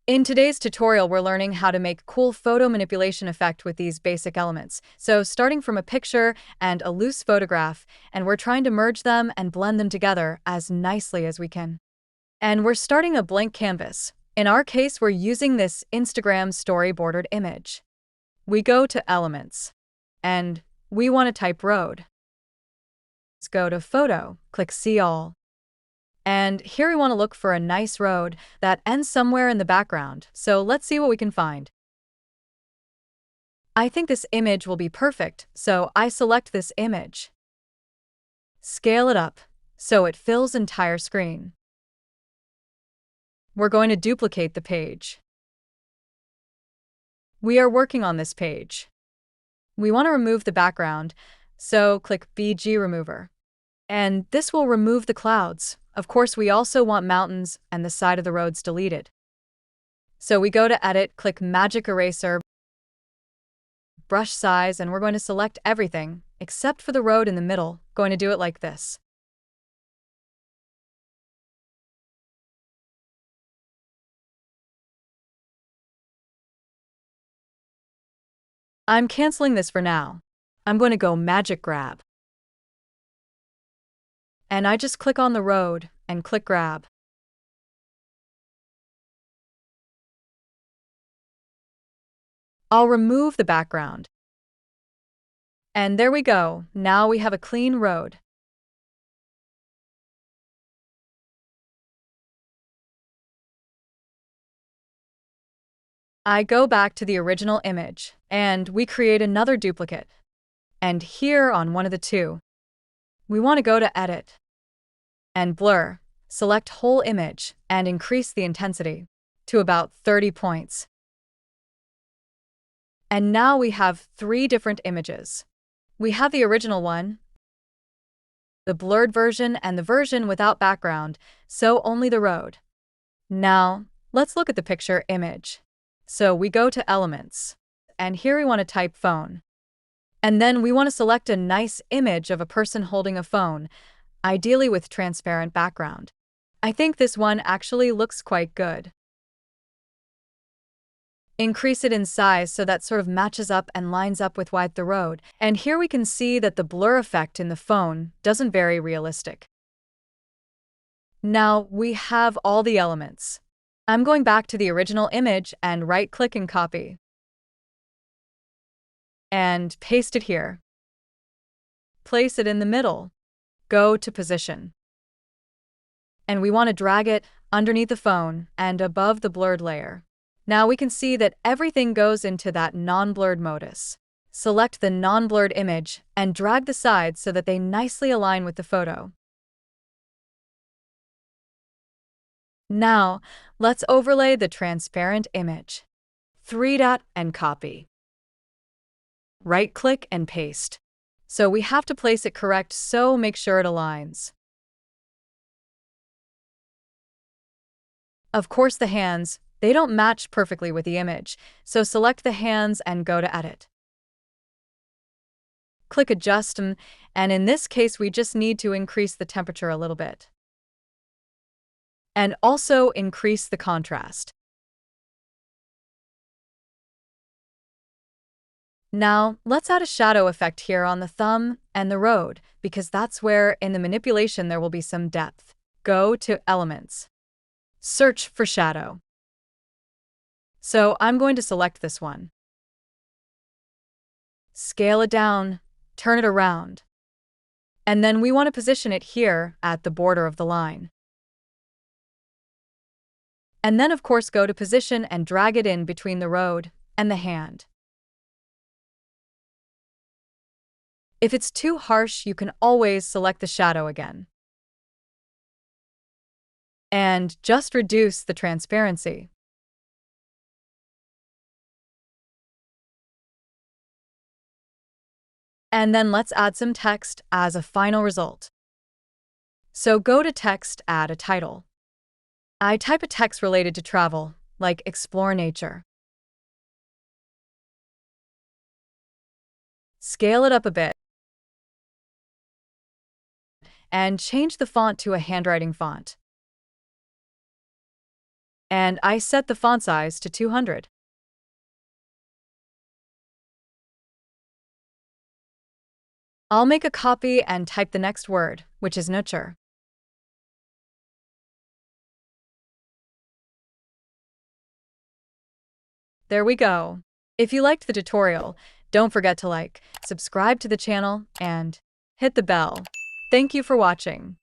In today's tutorial, we're learning how to make cool photo manipulation effect with these basic elements. So starting from a picture and a loose photograph, and we're trying to merge them and blend them together as nicely as we can. And we're starting a blank canvas. In our case, we're using this Instagram story bordered image. We go to Elements, and we want to type road. Let's go to Photo, click See All. And here we want to look for a nice road that ends somewhere in the background, so let's see what we can find. I think this image will be perfect, so I select this image. Scale it up so it fills entire screen. We're going to duplicate the page. We are working on this page. We want to remove the background, so click BG Remover. And this will remove the clouds. Of course, we also want mountains and the side of the roads deleted. So we go to Edit, click Magic Eraser, brush size, and we're going to select everything except for the road in the middle. Going to do it like this. I'm canceling this for now. I'm going to go Magic Grab. And I just click on the road and click Grab. I'll remove the background. And there we go. Now we have a clean road. I go back to the original image, and we create another duplicate. And here on one of the two, we want to go to Edit and Blur, select whole image, and increase the intensity to about 30 points. And now we have three different images. We have the original one, the blurred version, and the version without background, so only the road. Now, let's look at the picture image. So we go to Elements, and here we want to type phone. And then we want to select a nice image of a person holding a phone, ideally with transparent background. I think this one actually looks quite good. Increase it in size so that sort of matches up and lines up with what the road. And here we can see that the blur effect in the phone doesn't very realistic. Now we have all the elements. I'm going back to the original image and right-click and copy. And paste it here. Place it in the middle. Go to Position. And we want to drag it underneath the phone and above the blurred layer. Now we can see that everything goes into that non-blurred modus. Select the non-blurred image and drag the sides so that they nicely align with the photo. Now, let's overlay the transparent image. 3-dot and copy. Right-click and paste. So we have to place it correct, so make sure it aligns. Of course, the hands, they don't match perfectly with the image, so select the hands and go to Edit. Click Adjust, and in this case, we just need to increase the temperature a little bit. And also increase the contrast. Now, let's add a shadow effect here on the thumb and the road, because that's where, in the manipulation, there will be some depth. Go to Elements. Search for shadow. So I'm going to select this one. Scale it down, turn it around. And then we want to position it here at the border of the line. And then, of course, go to Position and drag it in between the road and the hand. If it's too harsh, you can always select the shadow again. And just reduce the transparency. And then let's add some text as a final result. So go to Text, add a title. I type a text related to travel, like Explore Nature. Scale it up a bit. And change the font to a handwriting font. and I set the font size to 200. I'll make a copy and type the next word, which is nurture. There we go. If you liked the tutorial, don't forget to like, subscribe to the channel, and hit the bell. Thank you for watching.